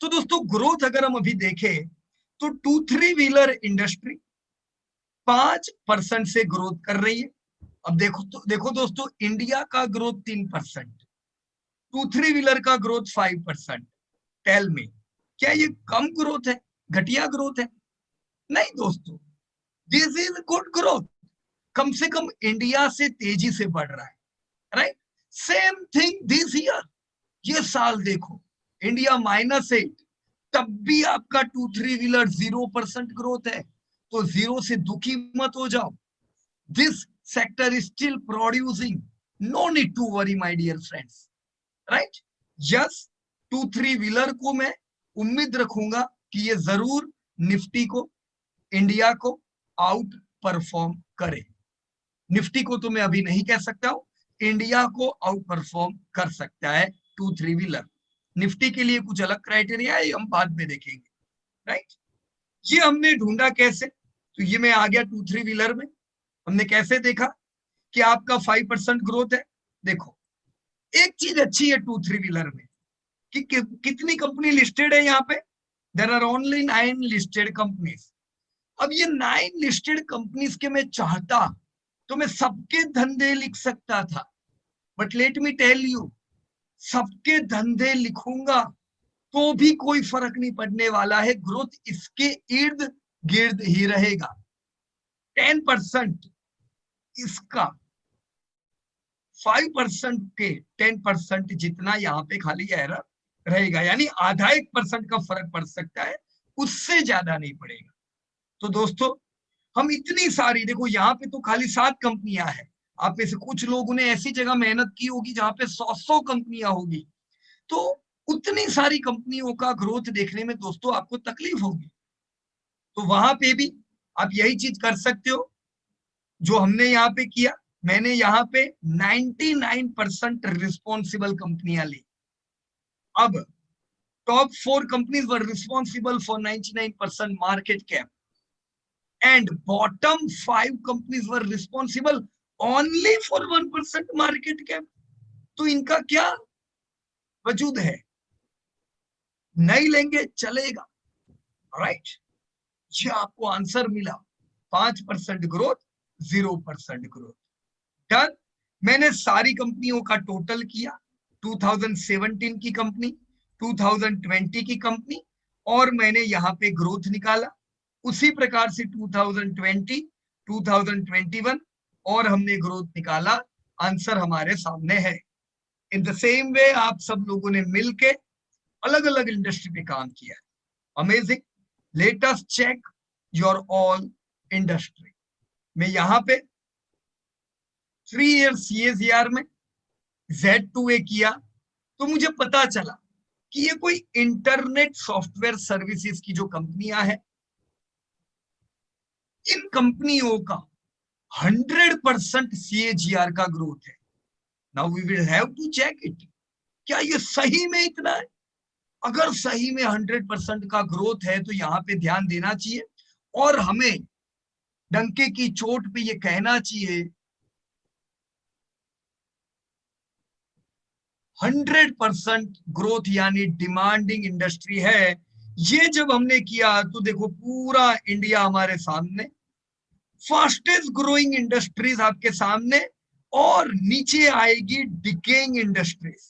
तो दोस्तों ग्रोथ अगर हम अभी देखें तो 2-3 व्हीलर इंडस्ट्री 5% से ग्रोथ कर रही है। अब देखो दोस्तों, इंडिया का ग्रोथ 3%, 2-3 व्हीलर का ग्रोथ 5%। टेल में क्या ये कम ग्रोथ है, घटिया ग्रोथ है? नहीं दोस्तों, दिस इज गुड ग्रोथ, कम से कम इंडिया से तेजी से बढ़ रहा है, right. Same thing this year, ये साल देखो इंडिया -8, तब भी आपका 2-3 व्हीलर 0% ग्रोथ है। तो जीरो से दुखी मत हो जाओ, this sector is still producing, no need to worry my dear friends, right. Yes, 2-3 wheeler को मैं उम्मीद रखूंगा कि ये जरूर निफ्टी को, इंडिया को आउट परफॉर्म करे। निफ्टी को तो मैं अभी नहीं कह सकता हूं, इंडिया को आउट परफॉर्म कर सकता है 2-3 व्हीलर। निफ्टी के लिए कुछ अलग क्राइटेरिया है, हम बाद में देखेंगे, राइट। ये हमने ढूंढा कैसे, तो ये मैं आ गया 2-3 व्हीलर में। हमने कैसे देखा कि आपका 5% ग्रोथ है। देखो एक चीज अच्छी है 2-3 व्हीलर में कि कितनी कंपनी लिस्टेड है यहाँ पे, there are only 9 listed companies. अब ये 9 लिस्टेड कंपनीज के मैं चाहता तो मैं सबके धंधे लिख सकता था, but let me tell you, सबके धंधे लिखूंगा तो भी कोई फर्क नहीं पड़ने वाला है, ग्रोथ इसके इर्द गिर्द ही रहेगा। 10% इसका, 5% के 10% जितना यहाँ पे खाली एरर रहेगा, यानी आधा 1% का फर्क पड़ सकता है, उससे ज्यादा नहीं पड़ेगा। तो दोस्तों हम इतनी सारी, देखो यहाँ पे तो खाली 7 कंपनियां हैं, आप में से कुछ लोगों ने ऐसी जगह मेहनत की होगी जहां पे 100 कंपनियां होगी, तो उतनी सारी कंपनियों का ग्रोथ देखने में दोस्तों आपको तकलीफ होगी। तो वहां पे भी आप यही चीज कर सकते हो जो हमने यहाँ पे किया। मैंने यहाँ पे 99% रिस्पॉन्सिबल कंपनियां ली। अब top 4 companies were responsible for 99% market cap and bottom 5 companies were responsible only for 1% market cap। तो इनका क्या वजूद है, नहीं लेंगे चलेगा, राइट। ये आपको आंसर मिला, 5% ग्रोथ, 0% ग्रोथ, डन। मैंने सारी कंपनियों का टोटल किया, 2017 की कंपनी, 2020 की कंपनी, और मैंने यहाँ पे ग्रोथ निकाला। उसी प्रकार से 2020, 2021 और हमने ग्रोथ निकाला, आंसर हमारे सामने है। इन द सेम वे आप सब लोगों ने मिलके अलग अलग इंडस्ट्री पे काम किया है, amazing. Let us check your all industry. मैं यहाँ पे 3 ईयर CAGR में Z2A किया, तो मुझे पता चला कि ये कोई इंटरनेट सॉफ्टवेयर सर्विसेज की जो कंपनियां हैं, इन कंपनियों का 100% CAGR का ग्रोथ है। Now we will have to check it, क्या ये सही में इतना है। अगर सही में 100% का ग्रोथ है तो यहाँ पे ध्यान देना चाहिए, और हमें डंके की चोट पे ये कहना चाहिए 100% ग्रोथ यानी डिमांडिंग इंडस्ट्री है। ये जब हमने किया तो देखो पूरा इंडिया हमारे सामने, फास्टेस्ट ग्रोइंग इंडस्ट्रीज आपके सामने, और नीचे आएगी डिकेइंग इंडस्ट्रीज,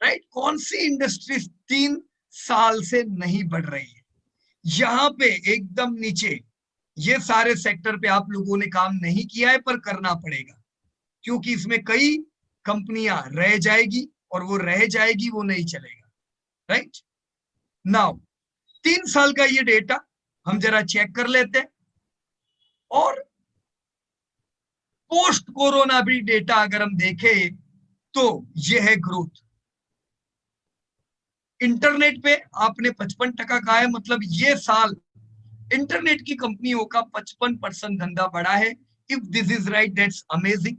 राइट। कौन सी इंडस्ट्रीज 3 साल से नहीं बढ़ रही है, यहां पे एकदम नीचे। ये सारे सेक्टर पे आप लोगों ने काम नहीं किया है पर करना पड़ेगा, क्योंकि इसमें कई कंपनियां रह जाएगी, और वो रह जाएगी, वो नहीं चलेगा, राइट। नाउ 3 साल का ये डेटा हम जरा चेक कर लेते हैं, और पोस्ट कोरोना भी डेटा अगर हम देखें तो ये है ग्रोथ। इंटरनेट पे आपने 55% कहा है, मतलब ये साल इंटरनेट की कंपनियों का 55% धंधा बढ़ा है। If this is right that's amazing.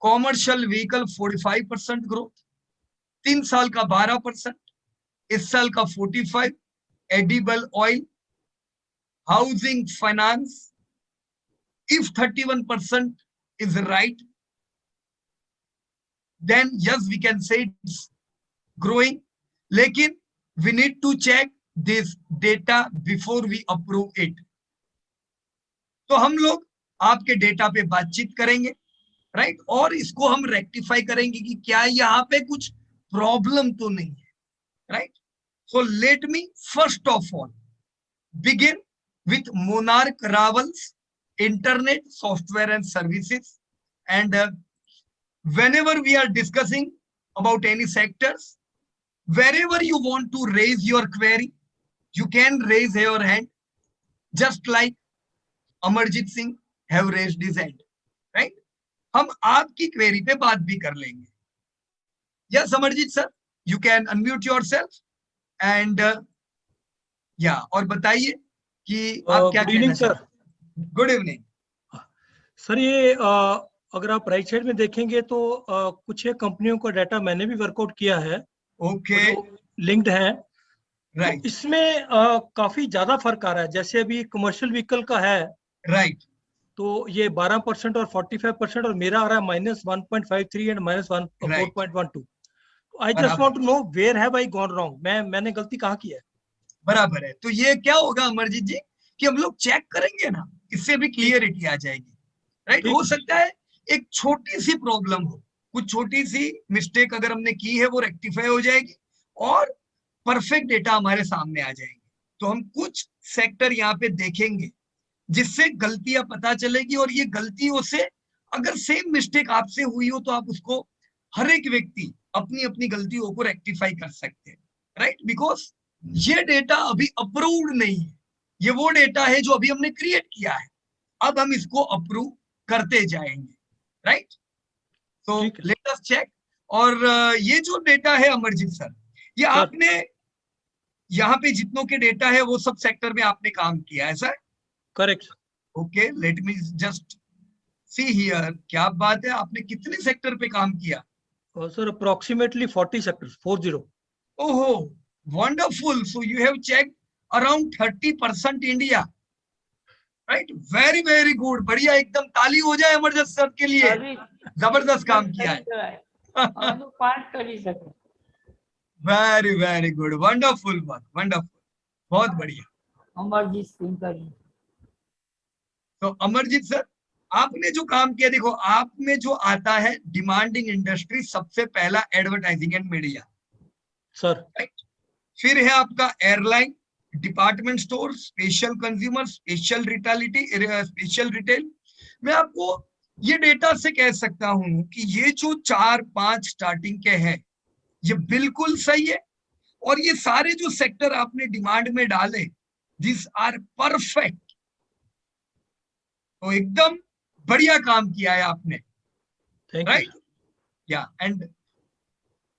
Commercial vehicle 45% growth, 3 साल का 12%, इस साल का 45, edible oil, housing finance, if 31% is right, then yes we can say it's growing, लेकिन we need to check this data before we approve it। तो हम लोग आपके डेटा पे बातचीत करेंगे, राइट, और इसको हम रेक्टिफाई करेंगे कि क्या यहाँ पे कुछ प्रॉब्लम तो नहीं है, right. So let me first of all begin with Monarch Rawal's internet software and services. And whenever we are discussing about any sectors, wherever you want to raise your query, you can raise your hand, just like Amarjit Singh have raised his hand, right? हम आपकी query पे बात भी कर लेंगे. Yes, Amarjit sir, you can unmute yourself and yeah, और बताइए कि आप क्या कहना चाहते हैं. Good evening sir. ये अगर आप राइट साइड में देखेंगे तो कुछ एक कंपनियों का डाटा मैंने भी वर्कआउट किया है. ओके, लिंक्ड है. राइट. तो इसमें काफी ज्यादा फर्क आ रहा है. जैसे अभी कमर्शियल व्हीकल का है, राइट, तो ये 12% और 45%, और मेरा आ रहा है -1.53 and -4.12. I just want to know where have I gone wrong. मैंने गलती कहाँ की है. बराबर है. तो ये क्या होगा अमरजीत जी कि हम लोग चेक करेंगे ना, इससे भी क्लियरिटी आ जाएगी, राइट. हो सकता है एक छोटी सी प्रॉब्लम हो, कुछ छोटी सी मिस्टेक अगर हमने की है वो रेक्टिफाई हो जाएगी और परफेक्ट डेटा हमारे सामने आ जाएंगे. तो हम कुछ सेक्टर यहाँ पे देखेंगे जिससे गलतियां पता चलेगी, और ये गलतियों से अगर सेम मिस्टेक आपसे हुई हो तो आप उसको, हर एक व्यक्ति अपनी अपनी गलतियों को रेक्टिफाई कर सकते हैं, राइट. बिकॉज ये डेटा अभी अप्रूव्ड नहीं है, ये वो डेटा है जो अभी हमने क्रिएट किया है. अब हम इसको अप्रूव करते जाएंगे, राइट. तो लेट अस चेक. और ये जो डेटा है अमरजीत सर, ये आपने यहाँ पे जितनों के डेटा है वो सब सेक्टर में आपने काम किया है sir. Correct. Okay, let me just see here. क्या बात है, आपने कितने सेक्टर पे काम किया? Sir approximately 40 sectors, 40. ओहो, wonderful. So you have checked around 30% India, right. Very very good, बढ़िया, एकदम ताली हो जाए अमरजीत सर के लिए. जबरदस्त काम किया है. Very very good, wonderful work, wonderful, बहुत बढ़िया. अमरजीत सिंह का. तो अमरजीत सर, आपने जो काम किया, देखो आप में जो आता है डिमांडिंग इंडस्ट्री, सबसे पहला advertising and media sir, right. फिर है आपका airline, department store, special consumer, special retail. मैं आपको ये डेटा से कह सकता हूं कि ये जो 4-5 स्टार्टिंग के हैं ये बिल्कुल सही है, और ये सारे जो सेक्टर आपने डिमांड में डाले, दिस आर परफेक्ट. तो एकदम बढ़िया काम किया है आपने, राइट. या एंड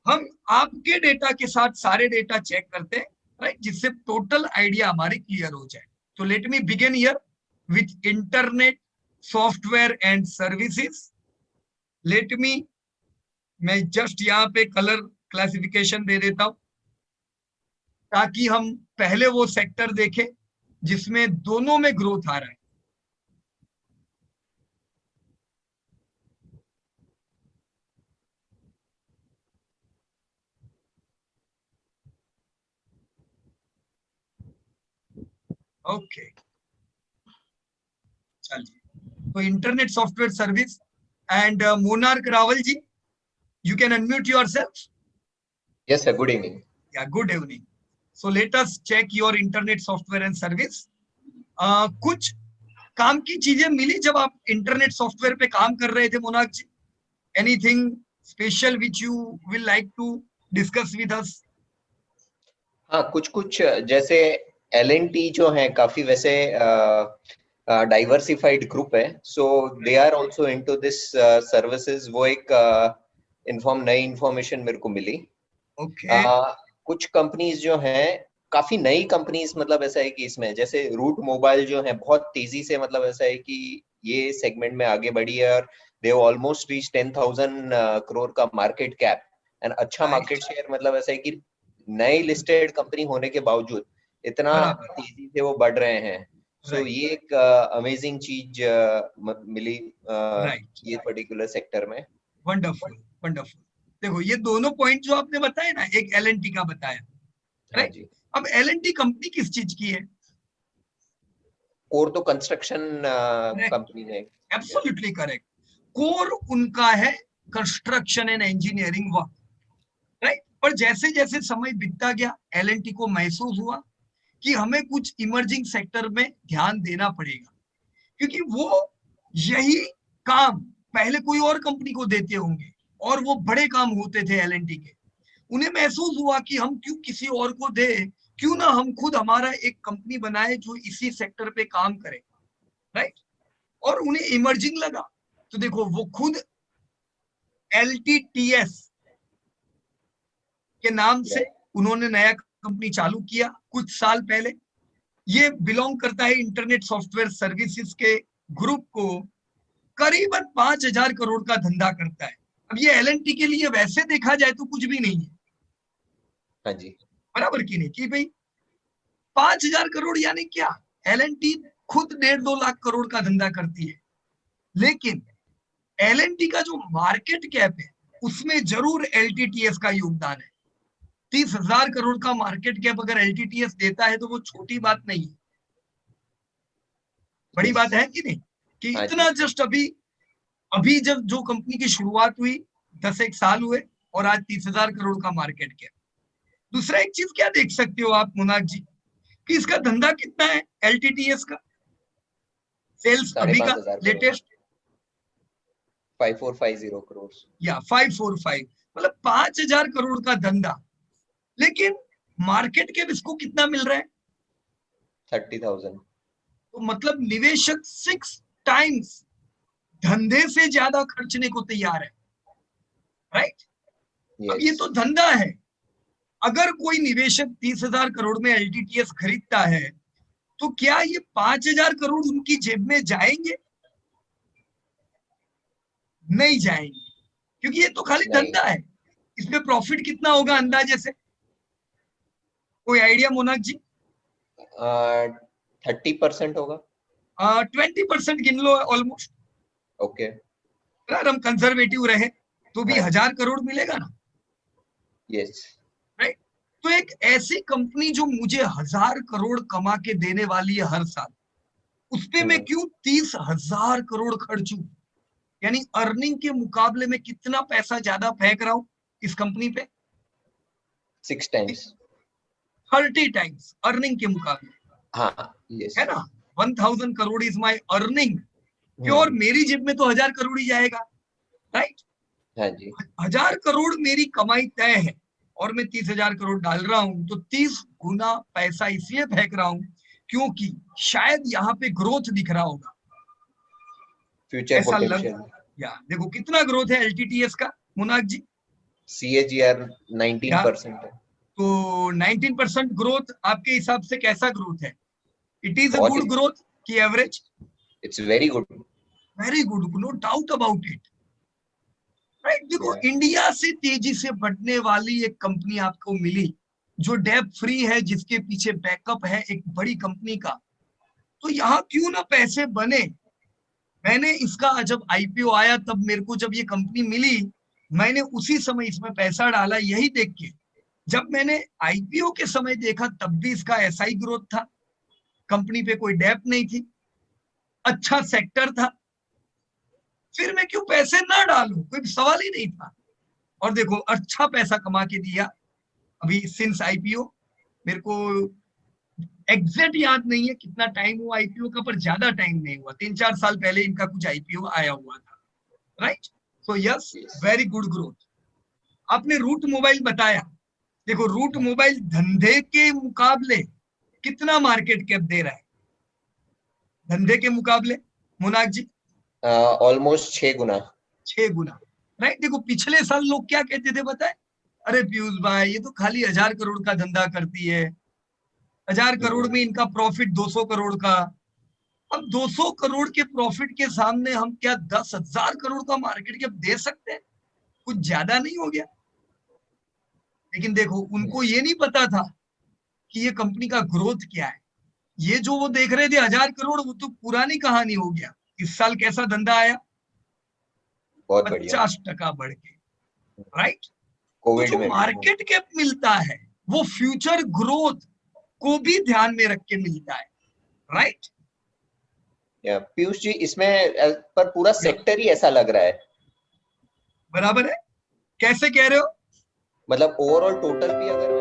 हम आपके डेटा के साथ सारे डेटा चेक करते हैं, राइट, जिससे टोटल आइडिया हमारी क्लियर हो जाए. तो let me begin here with internet software and services. Let me, मैं जस्ट यहाँ पे कलर क्लासिफिकेशन दे देता हूं ताकि हम पहले वो सेक्टर देखें जिसमें दोनों में ग्रोथ आ रहा है. ओके, चलिए. तो internet software service and Monarch Rawal ji, you can unmute yourself. Yes sir, good evening. Yeah, good evening. So let us check your internet software and service. कुछ काम की चीजें मिली जब आप इंटरनेट सॉफ्टवेयर पे काम कर रहे थे Monarch ji? Anything special which you will like to discuss with us? हाँ, कुछ जैसे L&T जो है काफी वैसे डाइवर्सिफाइड ग्रुप है, so they are also into this services. वो एक नई इंफॉर्मेशन मेरे को मिली. Okay. कुछ कंपनीज जो हैं काफी नई कंपनीज, मतलब ऐसा है कि इसमें जैसे रूट मोबाइल जो है बहुत तेजी से, मतलब ऐसा है कि ये सेगमेंट में आगे बढ़ी है और दे ऑलमोस्ट रीच 10,000 करोड़ का मार्केट कैप एंड अच्छा मार्केट शेयर. मतलब ऐसा है कि नई लिस्टेड कंपनी होने के बावजूद इतना तेजी से वो बढ़ रहे हैं. सो ये एक अमेजिंग चीज मिली ये पर्टिकुलर सेक्टर में. Wonderful, wonderful. देखो ये दोनों पॉइंट जो आपने बताए ना, एक L&T का बताया, राइट. अब L&T कंपनी किस चीज की है? कोर तो कंस्ट्रक्शन कंपनी है. Absolutely correct. कोर उनका है construction and engineering work, right. पर जैसे जैसे समय बीतता गया L&T को महसूस हुआ कि हमें कुछ इमर्जिंग सेक्टर में ध्यान देना पड़ेगा, क्योंकि वो यही काम पहले कोई और कंपनी को देते होंगे और वो बड़े काम होते थे L&T के। उन्हें महसूस हुआ कि हम क्यों किसी और को दे, क्यों ना हम खुद हमारा एक कंपनी बनाए जो इसी सेक्टर पे काम करे, राइट। और उन्हें इमर्जिंग लगा, तो देखो वो खुद LTTS के नाम से उन्होंने नया कंपनी चालू किया कुछ साल पहले। ये बिलोंग करता है इंटरनेट सॉफ्टवेयर सर्विसेज के ग्रुप को, करीबन 5,000 करोड़ का धंधा करता है। अब ये L&T के लिए वैसे देखा जाए तो कुछ भी नहीं है, हाँ जी, बराबर की नहीं कि भाई 5,000 करोड़ यानी क्या, L&T खुद 1.5-2 लाख करोड़ का धंधा करती है, लेकिन L&T का जो मार्केट कैप है उसमें जरूर LTTS का योगदान है। 30,000 करोड़ का मार्केट कैप अगर LTTS देता है तो वो छोटी बात नहीं है, बड़ी बात है कि नहीं, कि हाँ इतना जी। जस्ट अभी जब जो कंपनी की शुरुआत हुई 10 साल हुए और आज 30,000 करोड़ का मार्केट कैप। दूसरा एक चीज क्या देख सकते हो आप मोनाक जी, कि इसका धंधा कितना है LTTS का, सेल्स अभी का 5,500 करोड़, लेटेस्ट 5450 करोड़, या 545, मतलब 5,000 करोड़ का धंधा, लेकिन मार्केट कैप इसको कितना मिल रहा है, 30,000। तो मतलब निवेशक 6 टाइम्स धंधे से ज्यादा खर्चने को तैयार है, राइट। अब ये तो धंधा है, अगर कोई निवेशक 30,000 करोड़ में LTTS खरीदता है तो क्या ये 5,000 करोड़ उनकी जेब में जाएंगे, नहीं जाएंगे, क्योंकि ये तो खाली धंधा है। इसमें प्रॉफिट कितना होगा अंदाजे से, कोई आइडिया मोनाक जी? 30% होगा। 20% गिन लो ऑलमोस्ट। ओके, अगर हम कंजर्वेटिव रहे तो भी हाँ। 1,000 करोड़ मिलेगा ना, यस, राइट। तो एक ऐसी कंपनी जो मुझे 1,000 करोड़ कमा के देने वाली है हर साल, उस पे मैं क्यों 30,000 करोड़ खर्चूं, यानी अर्निंग के मुकाबले में कितना पैसा ज्यादा फेंक रहा हूं इस कंपनी पे, 6 टाइम्स, 30 टाइम्स अर्निंग के मुकाबले, हाँ, यस, है ना। 1,000 करोड़ इज माई अर्निंग, और मेरी जेब में तो 1,000 करोड़ ही जाएगा, राइट। हाँ जी, 1,000 करोड़ मेरी कमाई तय है और मैं 30,000 करोड़ डाल रहा हूं, तो 30 गुना पैसा इसलिए फेंक रहा हूं क्योंकि शायद यहाँ पे ग्रोथ दिख रहा होगा, फ्यूचर ऐसा लग, पोटेंशियल, या देखो कितना ग्रोथ है LTTS का मोनाक जी, CAGR 19% है। तो 19% ग्रोथ आपके हिसाब से कैसा ग्रोथ है? इट इज अ बहुत गुड ही- ग्रोथ की average? It's very good. Very good, no doubt about it, right. देखो इंडिया से तेजी से बढ़ने वाली एक कंपनी आपको मिली जो डेट फ्री है, जिसके पीछे बैकअप है एक बड़ी कंपनी का, तो यहाँ क्यों ना पैसे बने। मैंने इसका जब IPO आया तब मेरे को जब ये कंपनी मिली, मैंने उसी समय इसमें पैसा डाला, यही देख के। जब मैंने IPO के समय देखा तब भी इसका ऐसा ही ग्रोथ था, कंपनी पे कोई डेट नहीं थी, अच्छा सेक्टर था, फिर मैं क्यों पैसे ना डालूं, कोई सवाल ही नहीं था। और देखो अच्छा पैसा कमा के दिया अभी सिंस IPO। मेरे को एग्जैक्ट याद नहीं है कितना टाइम हुआ IPO का, पर ज्यादा टाइम नहीं हुआ, 3-4 साल पहले इनका कुछ IPO आया हुआ था, right. So yes, very good growth. आपने रूट मोबाइल बताया, देखो रूट मोबाइल धंधे के मुकाबले कितना मार्केट कैप दे रहा है, धंधे के मुकाबले मोनाक जी? ऑलमोस्ट 6 गुना। 6 गुना, राइट। देखो पिछले साल लोग क्या कहते थे बताए, अरे पीयूष भाई ये तो खाली 1,000 करोड़ का धंधा करती है, 1,000 करोड़ में इनका प्रॉफिट 200 करोड़ का। अब 200 करोड़ के प्रॉफिट के सामने हम क्या 10,000 करोड़ का मार्केट कैप दे सकते हैं, कुछ ज्यादा नहीं हो गया? लेकिन देखो उनको ये नहीं पता था कि ये कंपनी का ग्रोथ क्या है। ये जो वो देख रहे थे 1,000 करोड़, वो तो पुरानी कहानी हो गया। इस साल कैसा धंधा आया, बहुत बढ़िया, 50% बढ़ के, राइट। तो कोविड जो में भी। मार्केट कैप मिलता है वो फ्यूचर ग्रोथ को भी ध्यान में रख के मिलता है, राइट। पीयूष जी, इसमें पर पूरा सेक्टर ही ऐसा लग रहा है, बराबर है, कैसे कह रहे हो? मतलब ओवरऑल टोटल भी अगर